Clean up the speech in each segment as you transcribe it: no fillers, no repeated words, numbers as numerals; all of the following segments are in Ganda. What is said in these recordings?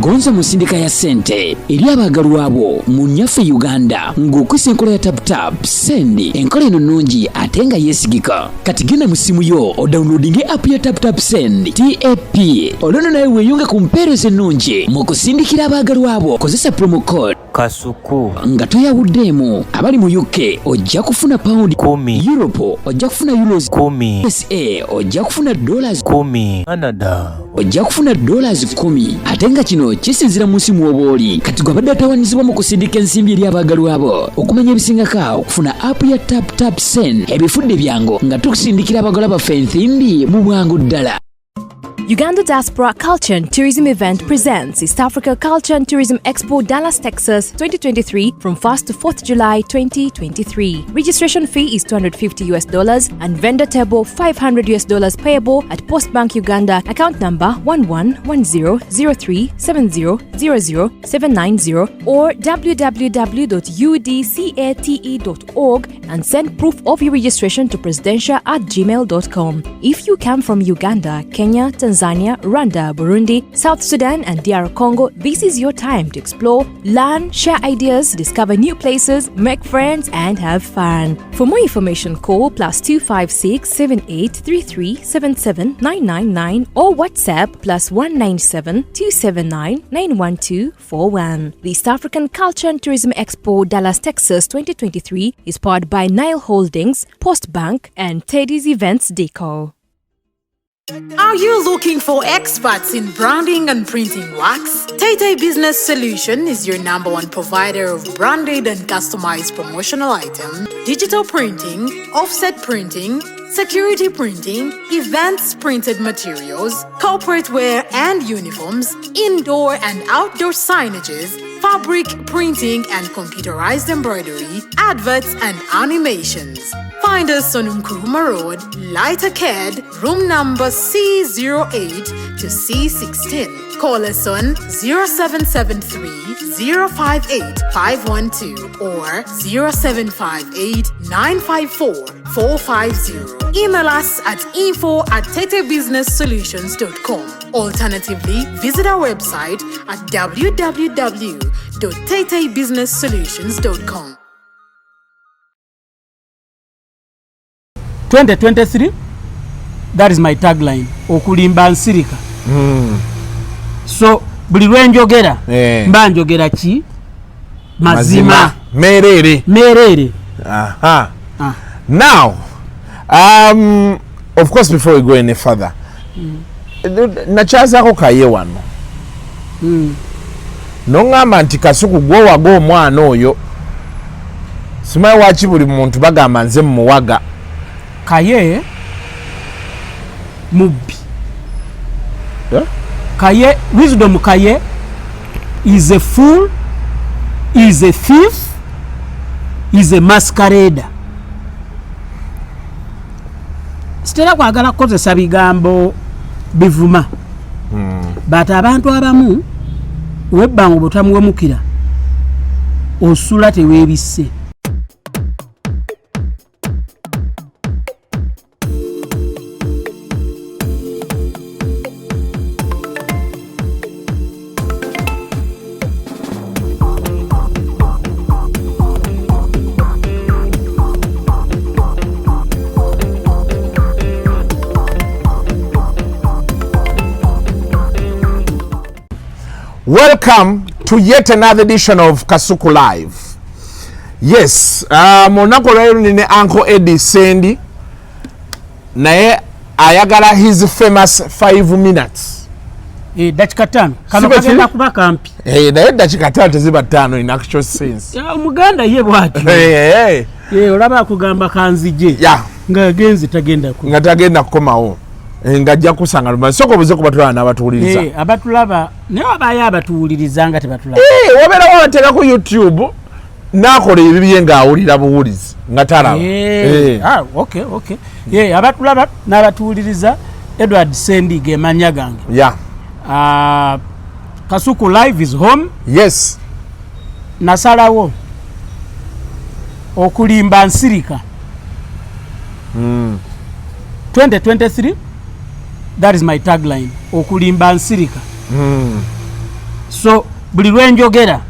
gonza musindika ya sente eri abagalwa abo mu nyaffe Uganda ng'okwesa enkola ya tap send enkola eno nnungi ate nga yeesigika. Kati genda mu simu yo odownloadinge app ya tap send TAP olwono nawe weeyunga ku mpeereza ennungi mu kusindikira abagalwa abo. Kozesa promo code Kasuku nga toyawuddeemu. Abali mu UK ojja kufuna pound 10, Europe ojja kufuna euros 10, USA ojja kufuna dollars 10, Canada ojja kufuna dollars 10. Ate nga kino kisinzira mu nsi mw'obaoli. Kati gwe abadde atawaanyizibwa mu kusindika ensimbi eri abagalwa abo. Okumanya ebisingako okufuna app ya tap send ebifudde byangu nga tukusindikira abagalwa baffe ensimbi mu bwangu ddala. Uganda Diaspora Culture and Tourism Event presents East Africa Culture and Tourism Expo Dallas, Texas 2023 from 1st to 4th July 2023. Registration fee is $250 and vendor table $500 payable at Post Bank Uganda account number 11100370000790 or www.udcate.org and send proof of your registration to presidential@gmail.com. If you come from Uganda, Kenya, Tanzania, Rwanda, Burundi, South Sudan and DR Congo, this is your time to explore, learn, share ideas, discover new places, make friends and have fun. For more information, call +256 7833 77999 or WhatsApp +197 279 91241. The East African Culture and Tourism Expo Dallas, Texas 2023 is powered by Nile Holdings, Post Bank and Teddy's Events Deco. Are you looking for experts in branding and printing works? Tay Business Solution is your #1 provider of branded and customized promotional items, digital printing, offset printing, security printing, events printed materials, corporate wear and uniforms, indoor and outdoor signages, fabric printing and computerized embroidery, adverts and animations. Find us on Nkrumah Road, Light Arcade, room number C08 to C16. Call us on 0773 058 512 or 0758 954 450. Email us at info@tetebusinesssolutions.com. Alternatively, visit our website at www.tetebusinesssolutions.com. 2023, that is my tagline. Okulimba nsirika. So, buli lwenjogera, mba njogera ki? Mazima. Merere. Aha. Now, of course, before we go any further, nachaza ko Kaye wano. Nongamba nti Kasuku gwo wago omwana oyo. Simaye wachi buli muntu bagamba nze muwaga. Kaye mubbi. Kaye, Wisdom Kaye is a fool, is a thief, is a masquerader. Sitera kwagala kukozesa bigambo bivuma. But abantu abamu webbango botamuwemukira osula teweebisse. Welcome to yet another edition of Kasuku Live. Yes, monako lero nine Uncle Eddy Sendi naye ayagala his famous 5 minutes. Dakika 5 kama kagenda kuba kampi. Naye dakika 5 teziba 5 in actual sense. Ya Muganda ye bwati. Olaba akugamba kanzije. Nga genzi tagenda ku. Nga tagenda kukomawo. Ngajja kusanga lumanyi soko buze kubatulana n'abatuwuliriza. Abatulaba naye abaye abatuwuliriza nga tebatulaba. Wabera wabateka ku YouTube nakola ebibiye ng'awulira buwulizi nga talaba. Okay. Abatulaba n'abatuwuliriza Eddy Sendi ge manya gange. Kasuku Live is home. Yes. Nasalawo okulimba nsirika. 2023, that is my tagline. Okulimba nsirika. so buli lwenjogera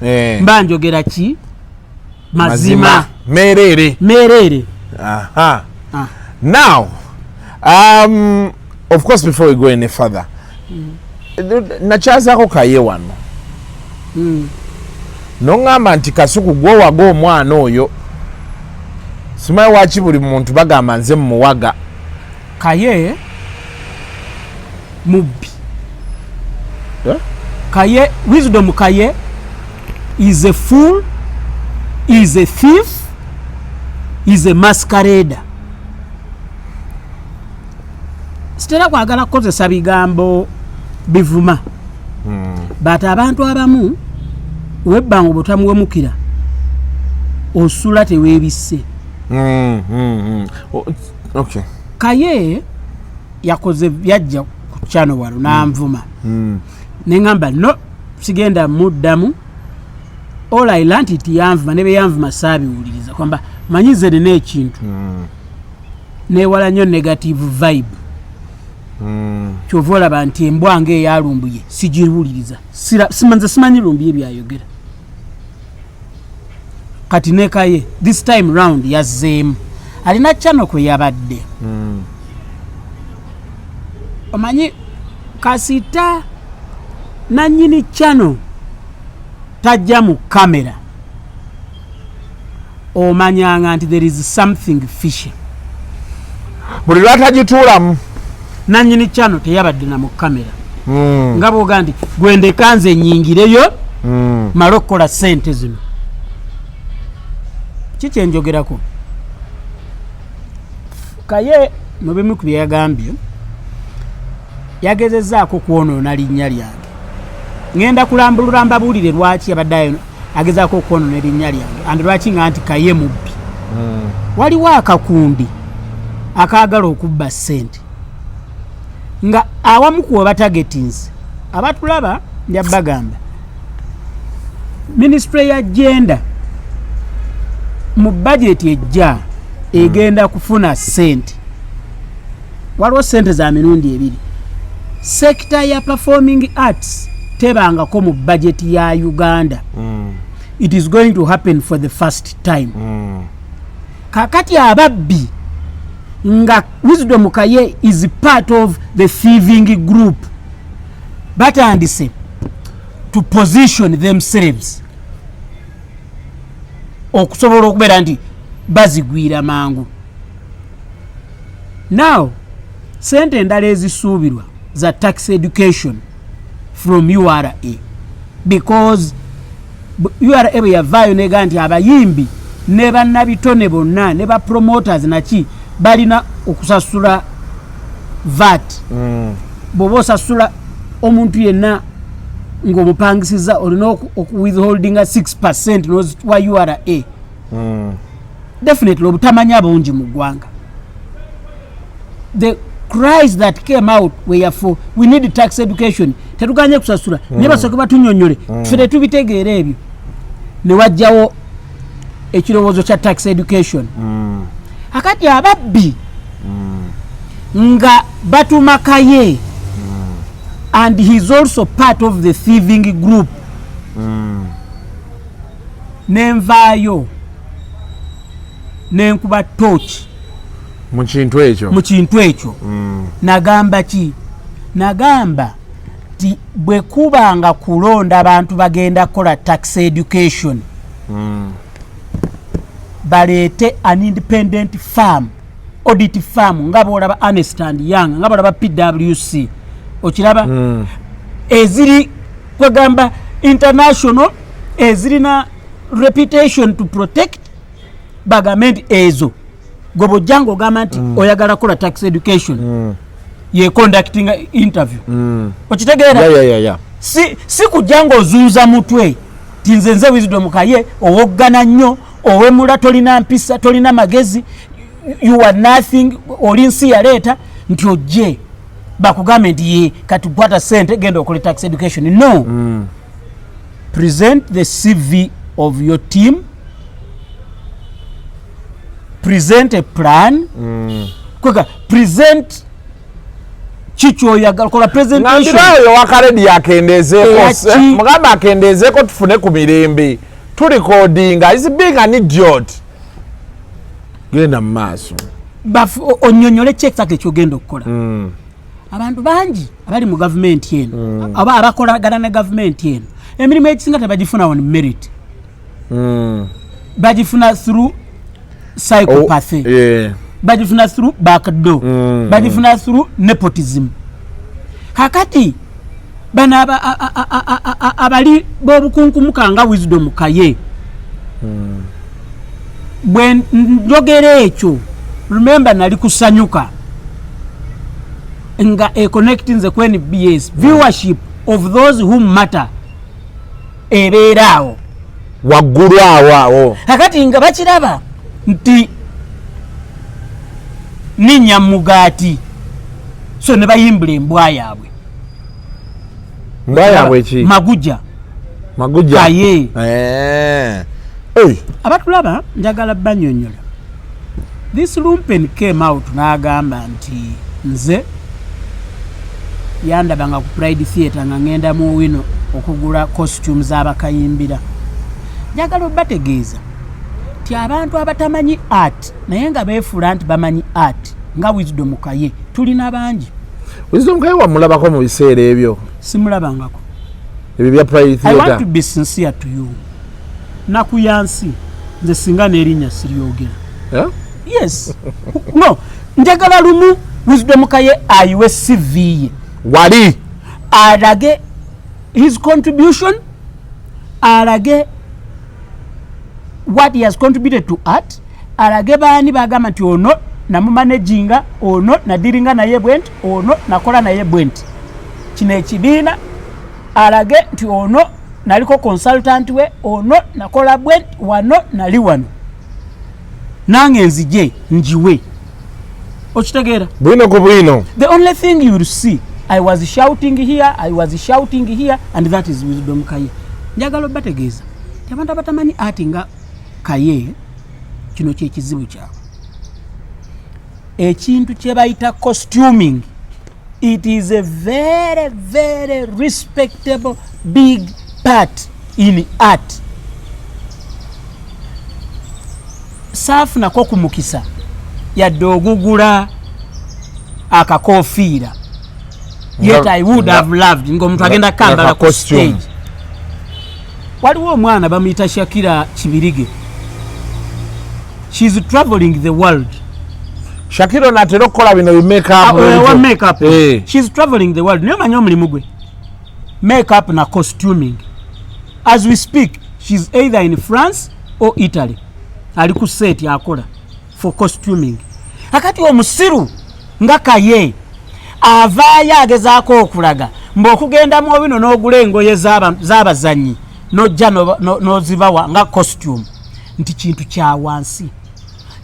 mba njogera ki mazima merere. Aha. Now of course before we go any further nakyazako Kaye wano nongamba nti Kasuku gwe waga omwana oyo simanyi waki buli muntu bagamba nze mumuwaga. Kaye mubbi. Kaye, Wisdom Kaye is a fool, is a thief, is a masquerader. Sitera kwagala kukozesa bigambo bivuma. But abantu abamu webbango botamuwemukira osula teweebisse. Okay. Kaye yakoze byajja ku channel wano n'anvuma. Nengamba no sigenda muddamu all I learned it yanvuma ne beyanvuma saabiwuliriza kwamba manyize ne ekintu newala nnyo negative vibe. Kyova olaba nti embwa nga eyalumbuye sigiwuliriza simanyi lumbuye byayogera. Kati ne Kaye this time round yazzeemu alina channel kwe yabadde. Omanyi kasita nanyini channel tajja mu kamera omanyanga nti there is something fishy. Buli lwatagituulamu nanyini channel teyabadde na mu kamera. Nga bwoga nti gwendeka nze nyingireyo mala okukola sente zino. Kikyenjogerako Kaye mu bimu ku byeyagambye yagezezaako kwonoona linnya lyange. Ngenda kulambulula mbabuulire lwaki abadde agezaako okwonoona linnya lyange andi lwaki nga nti Kaye mubbi. Waliwo akakundi akaagala okubba ssente nga awamu kuwa batagetins abatulaba ndyabagamba ministry ya gender mu budget ejja egenda kufuna ssente. Waliwo ssente za mirundi ebiri. Sector ya performing arts tebangako mu budget ya Uganda. It is going to happen for the first time. Kakati ababbi nga Wisdom Kaye is part of the thieving group batandise to position themselves okusobola okubeera nti bazigwira mangu. Now sente endala ezisuubirwa za tax education from URA because URA bwe yavaayo nega nti abayimbi ne bannabitone bonna ne bapromoters naki balina okusasula VAT. Bw'oba osasula omuntu yenna ng'omupangisiza olina withholdinga 6% wa URA. Definitely obutamanya bungi mu ggwanga. The cries that came out were for we need tax education. Tetuganye kusasula ne basooke batunyonyole tufere tubitegeera ebyo ne wajjawo ekirowoozo kya tax education. Akati ababbi nga batuma Kaye and he's also part of the thieving group. Nenvaayo nenkuba torch mu kintu ekyo. Nagamba ki? Nagamba ti bwe kubanga kulonda abantu bagenda kola tax education baleete an independent firm, audit firm nga bolaba Ernst and Young nga bolaba PwC okiraba eziri kwegamba international ezirina reputation to protect bagamenti ezo gobo jango gamba nti oyagala kola tax education ye conducting interview okitegeera si kujango ozuuza mutwe tinzenze Wisdom Kaye owoggana nnyo owemula tolina mpisa tolina magezi you are nothing olinsi ya leta nti ojje bakugambe nti ye katukwata sente genda okole tax education. No. Present the CV of your team, present a plan, present Chicho oyagala kola presentation. Ngandirayo wakaredi yakendezeeko. Mugamba akendezeeko tufune ku mirembe. Tu recordinga is being an idiot. Genda mu maaso. Bafu onyonyole check zake kyogenda okukola. Abantu bangi abali mu government yenu aba abakolagana ne government yenu emirimu ekisinga tabagifuna on merit. Bagifuna through psychopathy. Bagifuna through backdoor. Bagifuna through nepotism. Kakati bana abali bobukunkumuka nga Wisdom Kaye. Bwe njogere ekyo remember nali kusanyuka nga connecting the Queen BS viewership of those who matter ebeeraawo waggulu awo kakati nga bakiraba nti ninya mugaati so ne bayimbula embwa yaabwe ki Maguja Kaye abatulaba njagala banyonyola. This lumpen came out n'agamba nti nze yandabanga ku Pride Theatre nga ngenda mu wino okugula costumes abakayimbira. Njagala obategeeza ti abantu abatamanyi art naye nga beefula nti bamanyi art nga Wisdom Kaye tulina bangi. Wisdom Kaye wamulabako mu biseera ebyo? Simulabangako. Ebyo bya Pride Theatre. I want to be sincere to you. Nakuyansi nze singa n'erinnya siryogera. Yes. No, njagala lumu Wisdom Kaye ayiwe CV ye. Wali alage his contribution, alage what he has contributed to art, alage baani bagamba nti ono namumanaginga, ono nadiringa naye bwent, ono nakola naye bwent. Kino ekibiina alage nti ono naliko consultant we, ono nakola bwent, wano nali wano. Nange nzije njiwe. Okitegeera? Bwino ku bwino. The only thing you will see, I was shouting here, and that is Wisdom Kaye. Njagala bategeeza. Abantu abatamanyi ati nga Kaye kino kye kizibu kyawe. Ekintu kye bayita costuming, it is a very, very respectable big part in art. Safu nako kumukisa yadde ogugula akakofiira. Yet I would have loved ng'omuntu agenda kambala ku stage. Waliwo omwana bamuyita Shakira Kibirige. She's traveling the world. Shakira natera okukola bino makeup. She's traveling the world. Niyo manyi omulimu gwe. Makeup na costuming. As we speak, she's either in France or Italy. Ali ku set akola for costuming. Akati omusiru nga Kaye avaayo agezaako okulaga mb'okugenda mu bino n'ogula engoye z'abazannyi n'ojja n'ozibawa nga costume nti kintu kya wansi.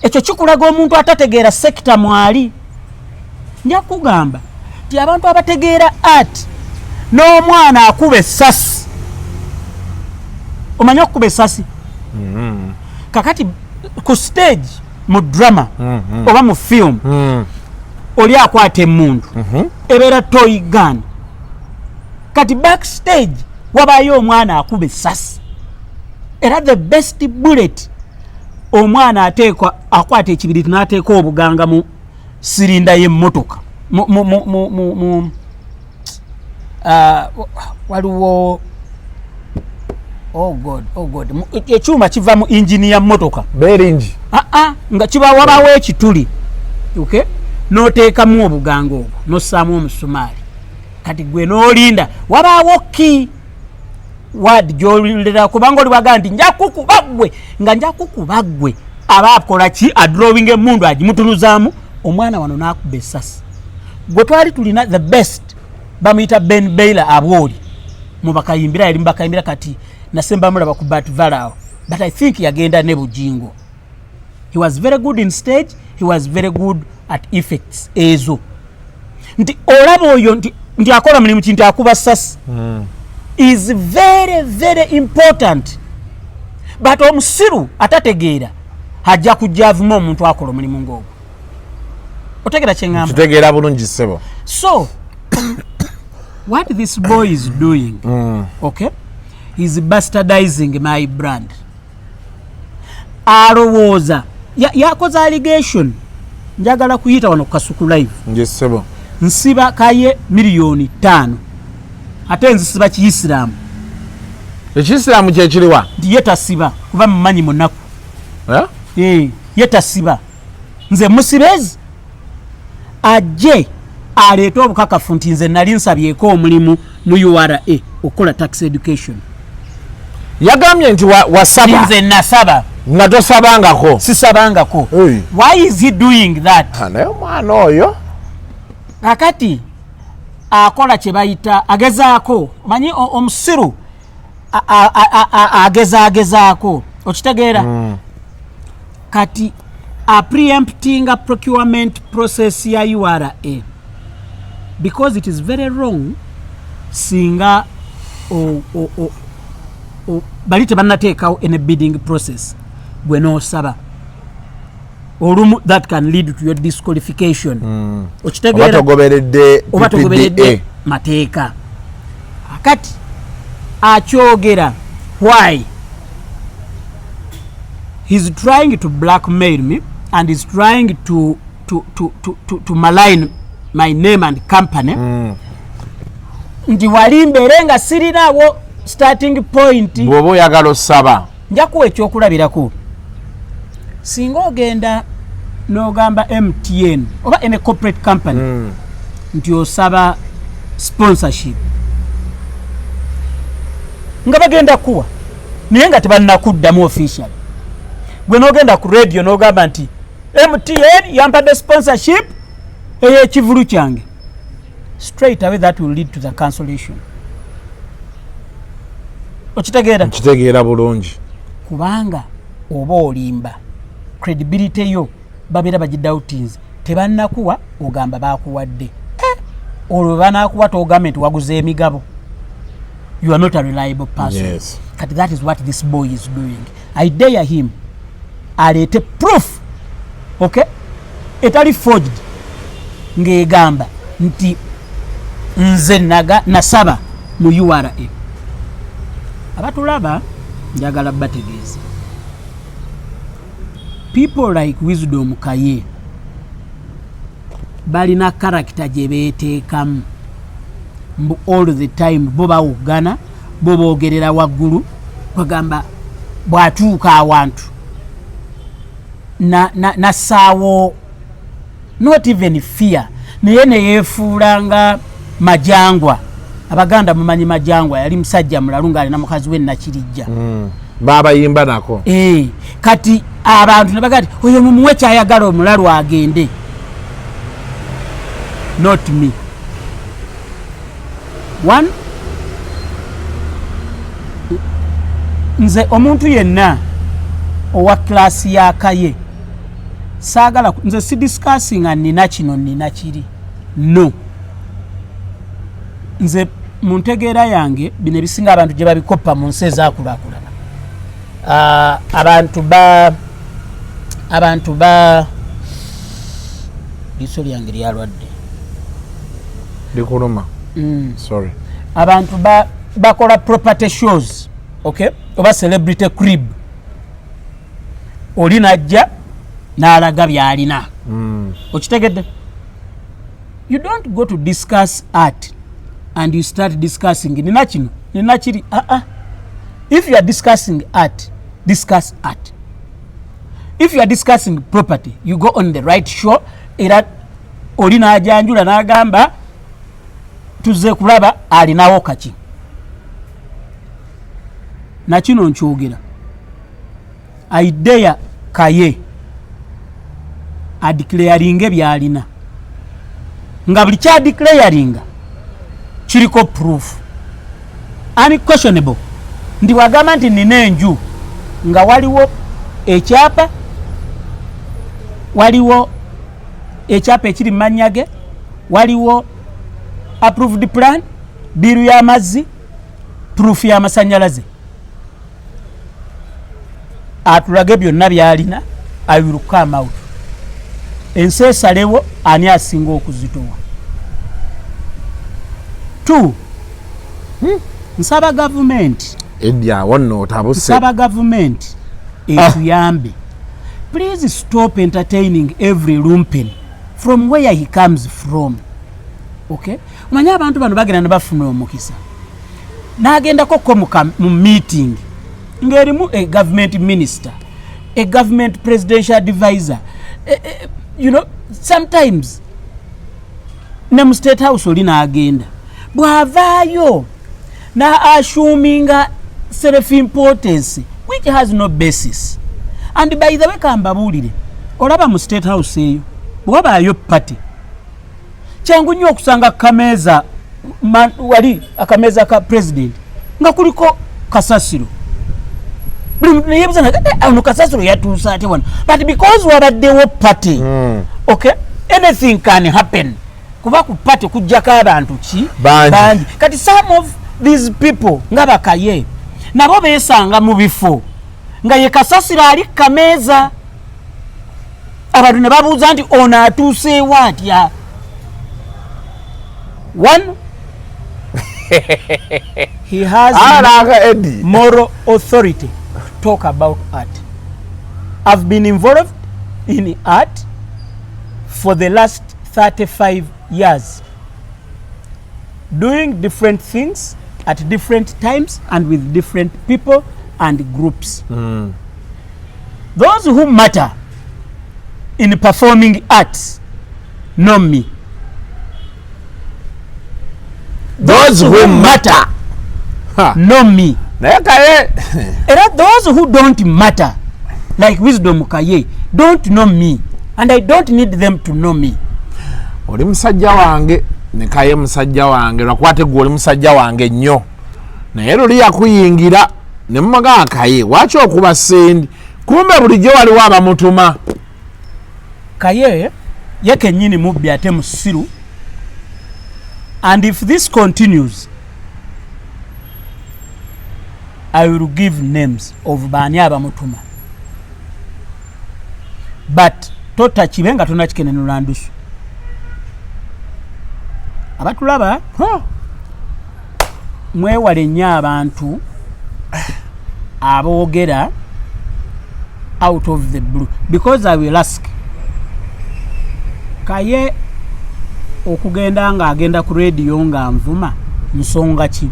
Ekyo kikulaga omuntu atategeera sekita mwali. Nja kugamba nti abantu abategeera art n'omwana akuba essasi. Omanyi okuba essasi? Kakati ku stage mu drama oba mu film oli akwata emundu ebeera toy gun. Kati backstage wabayo omwana akuba essasi era the best bullet omwana ateekwa akwata ekibiriti n'ateeka obuganga mu sirinda y'emmotoka waliwo oh god ekyuma kiva mu engine ya mmotoka bearing nga kiba wabawo ekituli, okay, n'oteekamu obuganga obwo n'ossaamu omusumaali. Kati gwe n'olinda wabaawo ki wadi gy'olira kubanga oli baga nti nja kukuba ggwe nga nja kukuba ggwe aba akola ki adrowing emundu agimutuluzaamu omwana wano n'akuba essasi. Gwe twali tulina the best bamuyita Ben Baylor Abwoli mu bakayimbira, yali mu bakayimbira kati nasemba mulaba ku Bat Valao, but I think yagenda ne bujingo. He was very good in stage, he was very good at effects ezo. Nti olaba oyo nti akola mulimu kintu akuba ssasi is very very important, but omusiru atategeera hajja kujja avuma omuntu akola omulimu ng'ogwo. Otegeera kye ngamba? Kitegeera bulungi ssebo. So What this boy is doing, okay, is bastardizing my brand. Arowooza yakoze allegation njagala kuyita wano Kasuku live. Yes, sebo. Nsiba Kaye $5,000,000 ate nzisiba Kiyisiraamu. Ekiyisiraamu kye kiriwa? Ndi yetasiba kuba mumanyi munaku. Yetasiba nze musibezi ajje aleeta obukakafu nti nze nali nsabyeko omulimu mu URA okola tax education. Yagambye nti wasaba. Nze nasaba. Nga tosabangako. Sisabangako. Why is he doing that? Naye omwana oyo. Kakati akola kye bayita agezaako. Manyi omusiru agezaako. Okitegeera? Kati a preempting a procurement process ya URA because it is very wrong singa bali tebannateekawo in a bidding process gwe noosaba olumu that can lead to your disqualification. Okitegeera? Oba togoberedde mateeka. Kati akyogera why he's trying to blackmail me and he's trying to malign my name and company. Ndi wali mbere nga sirinawo starting point. Bwoba oyagala osaba nja kuwa ekyokulabirako. Singa ogenda n'ogamba MTN oba in a corporate company nti osaba sponsorship nga bagenda kuwa naye nga tebannakuddamu official. Gwe n'ogenda ku radio n'ogamba nti MTN yampadde sponsorship ey'ekivulu kyange, straight away that will lead to the cancellation. Okitegeera? Nkitegeera bulungi. Kubanga oba olimba credibility yo babeera bagidoutinze tebannakuwa ogamba baakuwadde. Olwo banaakuwa togambe nti waguze emigabo. You are not a reliable person. Yes. But that is what this boy is doing. I dare him. Alete proof. Okay? Etali forged. Ngegamba nti nze nasaba mu URA. Abatulaba njagala bategeeza. People like Wisdom Kaye balina character gye beeteekamu all the time. Bo bawugana, bo boogerera waggulu, bagamba bw'atuuka awantu nassaawo not even fear, naye neyeefuula nga Majangwa. Abaganda mumanyi Majangwa yali musajja mulalu ng'alina mukazi we Nakirijja. Baabayimba nako. Kati abantu ne bagati oyo mumuwe kyayagala omulalu agende. Not me. One, nze omuntu yenna owa klasi ya Kaye saagala nze si discussing nina kino nina kiri. No. Nze muntegeera yange bino ebisinga abantu gye babikoppa mu nsi ezaakulaakulana. Abantu ba liso lyange lyalwadde likuluma. Sorry. Abantu bakola property shows, okay, oba celebrity crib. Oli najja n'alaga byalina. Okitegedde? You don't go to discuss art and you start discussing nina kino nina kiri. If you are discussing art, discuss art. If you are discussing property, you go on the right show. Era oli n'ajanjula n'agamba tuzze kulaba alinawo kaki. Nakino nkyogera. I dare Kaye adeclaring byalina. Nga buli kya declaring kiriko proof. Unquestionable. Ndi wagamba nti nina enju nga waliwo ekyapa, waliwo ekyapa ekiri manyage, waliwo approved plan, biru y'amazzi, proof y'amasanyalaze. Atulage byonna byalina. I will come out. Ensi esalewo ani asinga okuzitowa. 2 nsaba government Eddy wonno otabuse nsaba government etuyambe please stop entertaining every lumpen from where he comes from. Okay, umanya abantu bano bagenda ne bafuna omukisa nagendako ko mu meeting ngerimu a government minister, a government presidential advisor, you know, sometimes ne mu state house oli naagenda bwavaayo na assuming self importance which has no basis. And by the way kambabuulire olaba mu state house eyo bwabaayo party kyangu nnyo okusanga kameeza wali akameeza ka president nga kuliko kasasiro buli muntu neyebuza ono kasasiro yatuusa ate wano but because wabaddewo party okay anything can happen kuba ku party kujjako abantu ki bangi kati some of these people nga bakaye nabo beesanga mu bifo nga ye kasasiro ali kameeza abantu ne babuuza nti ono atuuseewo atya. One, he has moral authority to talk about art. I've been involved in art for the last 35 years, doing different things at different times and with different people and groups. Those who matter in performing arts know me. Those who matter know me. And those who don't matter, like Wisdom Kaye, don't know me. And I don't need them to know me. Oli musajja wange ne Kaye musajja wange lwakwate gwe oli musajja wange nnyo naye luli yakuyingira ne mumaga Kaye wachi okuba Sendi kumbe bulijjo waliwo abamutuma. Kaye yeke nyini mubbi ate musiru. And if this continues, I will give names of bani abamutuma. But tota chibenga tunachikenenula ndusu. Abatulaba mwewale nnyo abantu aboogera out of the blue, because I will ask Kaye okugenda nga agenda ku radio nga nvuma nsonga ki?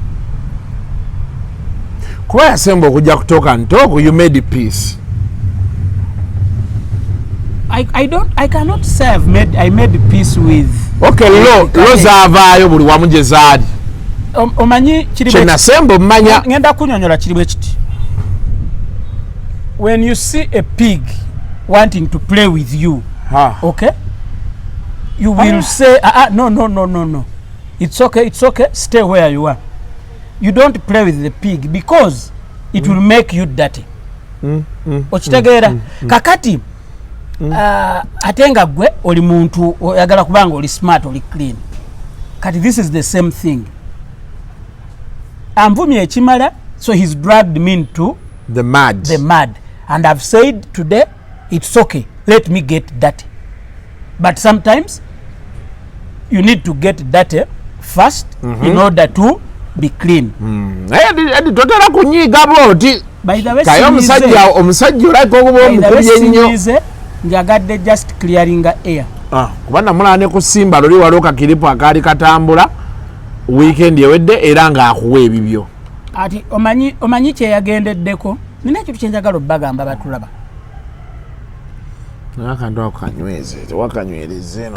Kuba yasemba okujja kutoka ntoko, you made peace. I cannot say I made peace with. Okay, lo zavaayo buli wamu gye zaali. Omanyi kiri kye nasemba mmanya. Ngenda kunyonyola kiri bwe kiti. When you see a pig wanting to play with you, okay, you will say, no. It's okay, stay where you are. You don't play with the pig because it will make you dirty. Okitegeera kakati atenga gwe oli muntu oyagala kubanga oli smart oli clean. Kati this is the same thing. Amvumye ekimala, so he's dragged me into the mud. And I've said today, it's okay, let me get dirty. But sometimes you need to get dirty first in order to be clean. Eddy totera kunyiga boti. By the way, Kaye omusajja olako okuba omukulu ennyo. Njagadde just clearing air. Kubanga mulane kusimba loli waliwo kakiripo akaali katambula weekend ewedde era nga akuwa ebibyo. Ati omanyi kye yagendeddeko? Nina ekintu kye njagala obbagamba batulaba. Nakantu akanyweze, tewakanywereze.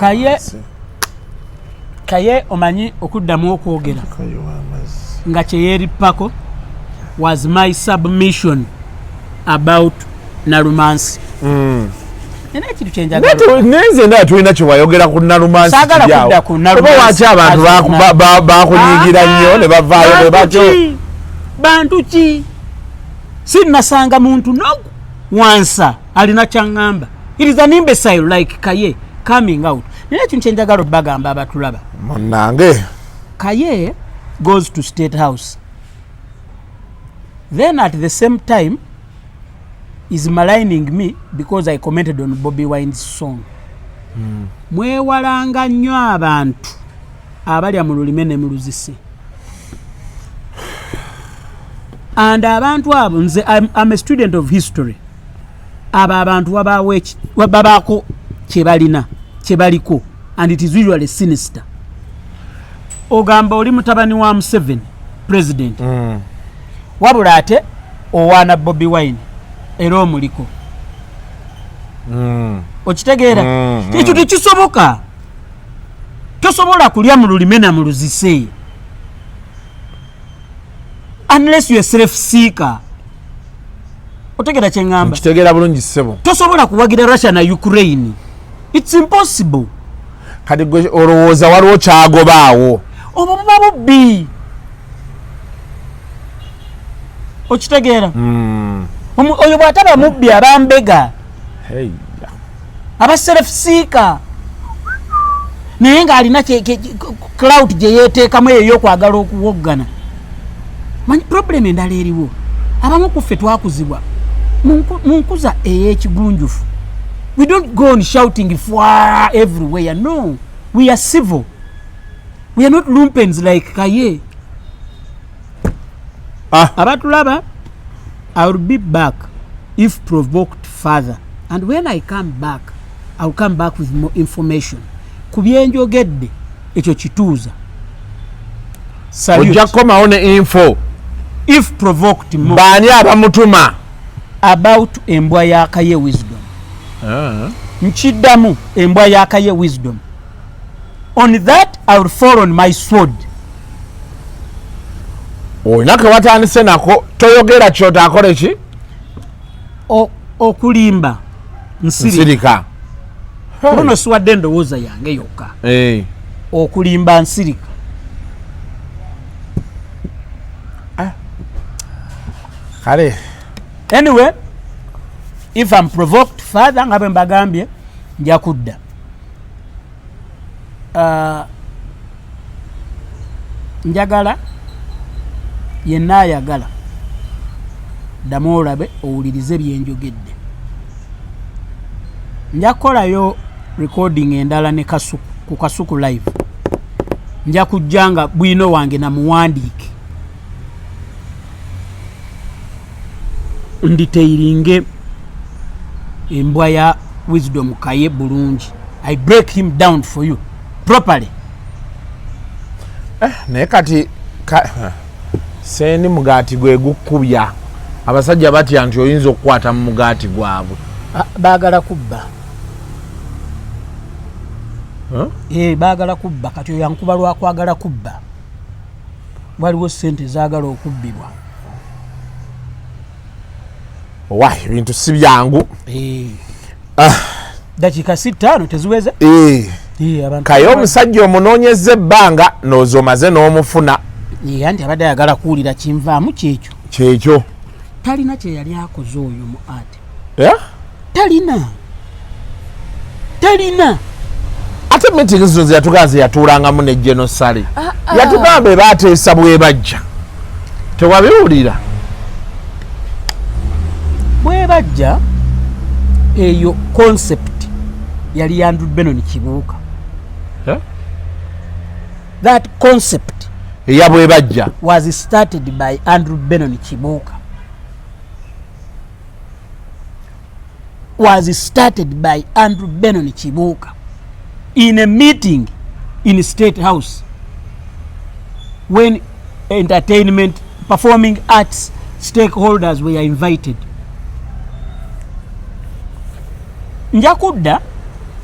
Kaye omanyi okuddamu okwogera nga kye yeerippako was my submission about Narumansi. Nina ekintu kye njagala. Nenze nda tulina kye wayogera ku Narumansi. Saagala kudda ku Narumansi. Oba waki abantu bakunyigira nnyo ne bavaayo ne bakyo. Bantu ki? Sinnasanga muntu wansa alina kyangamba. It is an imbecile like Kaye coming out. Nina ekintu kye njagala obbagamba abatulaba. Munange. Kaye goes to State House. Then at the same time is maligning me because I commented on Bobby Wine's song. Mwewalanga nnyo abantu abalya mu lulime ne mu luzise. and abantu abo nze I'm a student of history abo abantu wabaako kyebalina kyebaliko and it is usually sinister. Ogamba oli mutabani wa Museveni president wabula ate owaana Bobi Wine era omuliko okitegeera ekyo tekisoboka. Tosobola kulya mu lulime na mu luzise unless you are self seeker. Otegera kyengamba kitegeera bulungi ssebo. Tosobola kuwagira Russia na Ukraine, it's impossible. Kati gwe olowooza waliwo kyagobaawo obo buba bubbi okitegeera oyo bw'ataba mubbi abambega aba self seeker naye ng'alina cloud gye yeeteekamu eyo y'okwagala okuwoggana. Manyi problem endala eriwo abamu ku ffe twakuzibwa mu nkuza ey'ekigunjufu. We don't go on shouting far everywhere. No, we are civil. We are not lumpens like Kaye. Abatulaba, I will be back if provoked further. And when I come back, I will come back with more information. Kubyenjogedde ekyo kituuza. Ojja kukomawo ne info if provoked more. Baani abamutuma about embwa ya Kaye Wisdom. Nchiddamu embwa ya Kaye Wisdom. On that I will fall on my sword. Oyinaka watandise nako toyogera kyota akole ki? Okulimba nsirika. Kuno siwadde ndowooza yange yokka. Okulimba nsirika. Kale. Anyway, if I'm provoked further nga bwe mbagambye nja kudda. Njagala yenna ayagala ddamu olabe owulirize byenjogedde. Nja kukolayo recording endala ne Kasuku ku Kasuku live. Nja kujjanga bwino wange na muwandiike nditeiringe embwa ya Wisdom Kaye bulungi. I break him down for you properly. Naye kati seeni mugaati gwe gukubya abasajja batya nti oyinza okukwata mu mugaati gwabwe. Baagala kubba. Baagala kubba kati oyo yankuba lwakwagala kubba. Waliwo ssente zaagala okubbibwa. Why ebintu si byangu. Dakika 5 teziweze. Kaye omusajja omunoonyeza ebbanga n'ozomaze n'omufuna. Anti abadde ayagala kuwulira kinvaamu kyekyo. Kyekyo. Talina kye yali akoze oyo mu ate. Talina. Ate meeting zino ze yatugaze yatuulangamu ne genosale. Yatugamba baateesa bwe bajja. Tewabiwulira. Bwe bajja eyo concept yali Andrew Benon Kibuuka. That concept eya bwe bajja was started by Andrew Benon Kibuuka. In a meeting in State House when entertainment, performing arts stakeholders were invited. Njakudda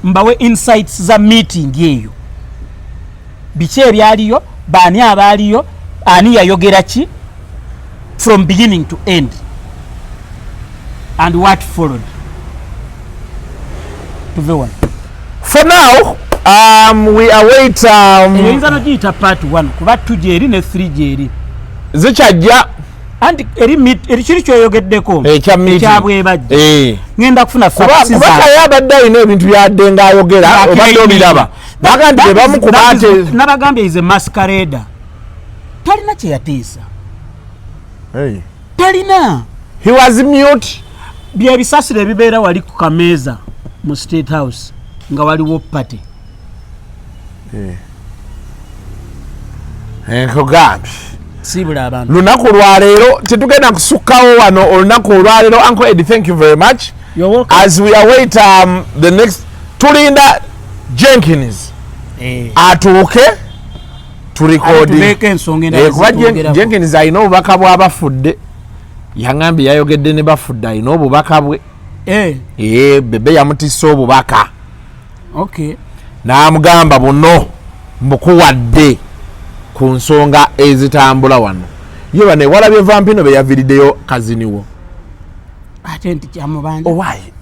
mbawe insights za meeting eyo. Biki ebyaliyo, baani abaaliyo, ani yayogera ki from beginning to end and what followed. To the one. For now, we await eyinza nogiyita part 1 kuba 2 gyeri ne 3 gyeri zikyajja anti eri kiri kyoyogeddeko ekyabwe bajja ngenda kufuna kubaka yabadde alina ebintu byadde ng'ayogera obadde obiraba baga nti bebamu kubaate nabagambye is a masquerader. Talina kye yateesa. Talina. He was mute. Bye bisasiro ebibeera wali ku kameeza mu State House nga waliwo party. Nkugambye sibula abantu lunaku lwaleero tetugenda kusukkawo wano olunaku olwaleero. Uncle Eddy, thank you very much. You're welcome. As we await the next tulinda Jenkins atuuke tulikodi kuba Jenkins alina obubaka bw'abafudde yangambye yayogedde ne bafudde alina obubaka bwe bebe yamutisse obubaka n'amugamba buno mbukuwadde ku nsonga ezitambula wano ye bano ewalabye Vampino be yaviriddeyo kaziniwo ate nti kyamubanja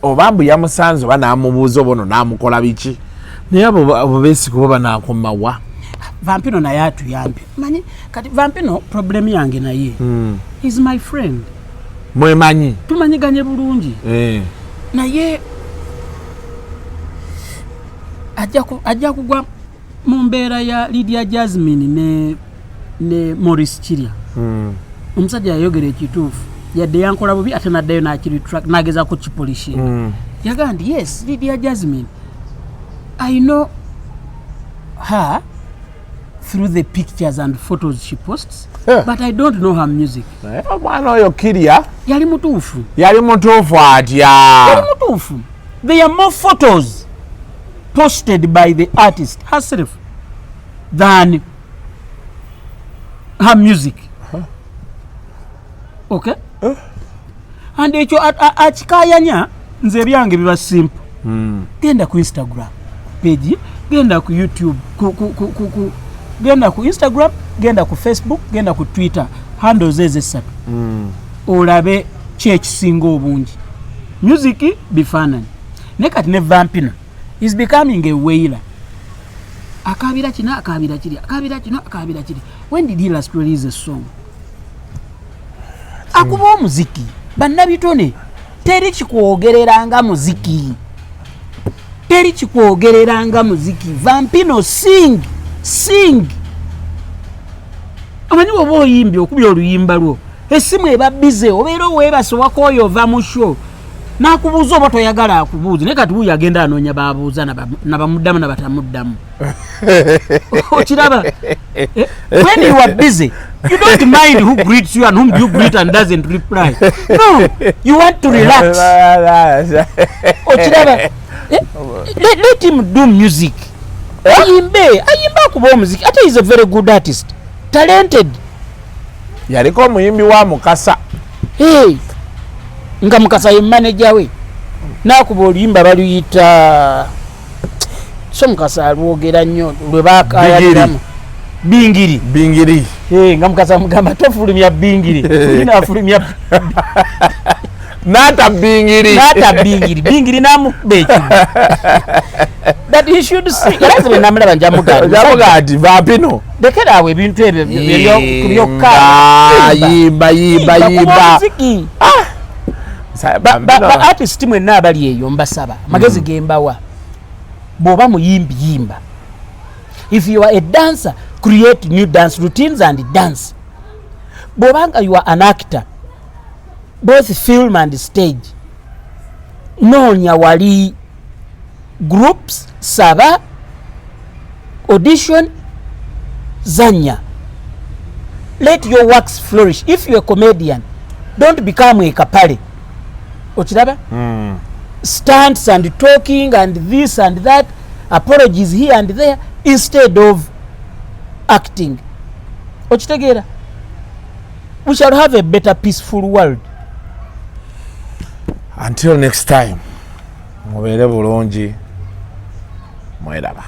oba mbu yamusanze oba n'amubuuza obono n'amukola biki naye abo beesiga oba banaakomawa. Vampino naye atuyambye manyi kati Vampino problem yange naye is my friend mwemanyi tumanyiganye bulungi naye ajja kugwa mu mbeera ya Lydia Jasmine ne Maurice Kirya omusajja yayogera ekituufu yadde yankola bubi ate naddayo n'akiritrack n'ageza ku kipolishinga yagaa nti yes Lydia Jasmine I know her through the pictures and photos she posts but I don't know her music. Omwana oyo Kirya yali mutuufu atya yali mutuufu. There are more photos posted by the artist herself than her music. Okay? And ekyo akikayanya nze ebyange biba simple. Genda ku Instagram page, genda ku YouTube, genda ku Instagram, genda ku Facebook, genda ku Twitter, handles ezesatu. Olabe kyekisinga obungi. Music bifaananyi. Ne kati ne Vampino is becoming a wailer. Akabira kino akabira kiri, akabira kino akabira kiri. When did he last release a song? Akuba omuziki bannabitone teri kikwogereranga muziki, teri kikwogereranga muziki. Vampino sing amanyi oba oyimbi okubya oluyimba lwo essimu eba bize obeera oweebase wakooyo ova mu show n'akubuuza oba toyagala akubuuze naye kati wuyo agenda anoonya baabuuza nabamuddamu nabatamuddamu okiraba when you are busy you don't mind who greets you and whom you greet and doesn't reply. No, you want to relax. okiraba let him do music. ayimba akuba omuziki ate is a very good artist, talented. yaliko omuyimbi wa Mukasa nga Mukasa ye manager we nakuba oluyimba baluyita so Mukasa alwogera nnyo lwe bakayaliramu bingiri nga Mukasa mugamba tofulumya bingiri fulumya nata bingiri namubeki that he should see lazima namulaba njamuga ati Vampino dekera we bintu ebyo byokka yimba artist mwenna abali eyo mbasaba magezi gembawa boba muyimbi yimba. If you are a dancer, create new dance routines and dance. Bobanga you are an actor, both film and stage, noonya wali groups saba audition zanya. Let your works flourish. If you're a comedian, don't become a kapale. Ochiraba? Stunts and talking and this and that, apologies here and there, instead of acting. Ochitegera? We shall have a better peaceful world. Until next time, mubeere bulungi, mweraba.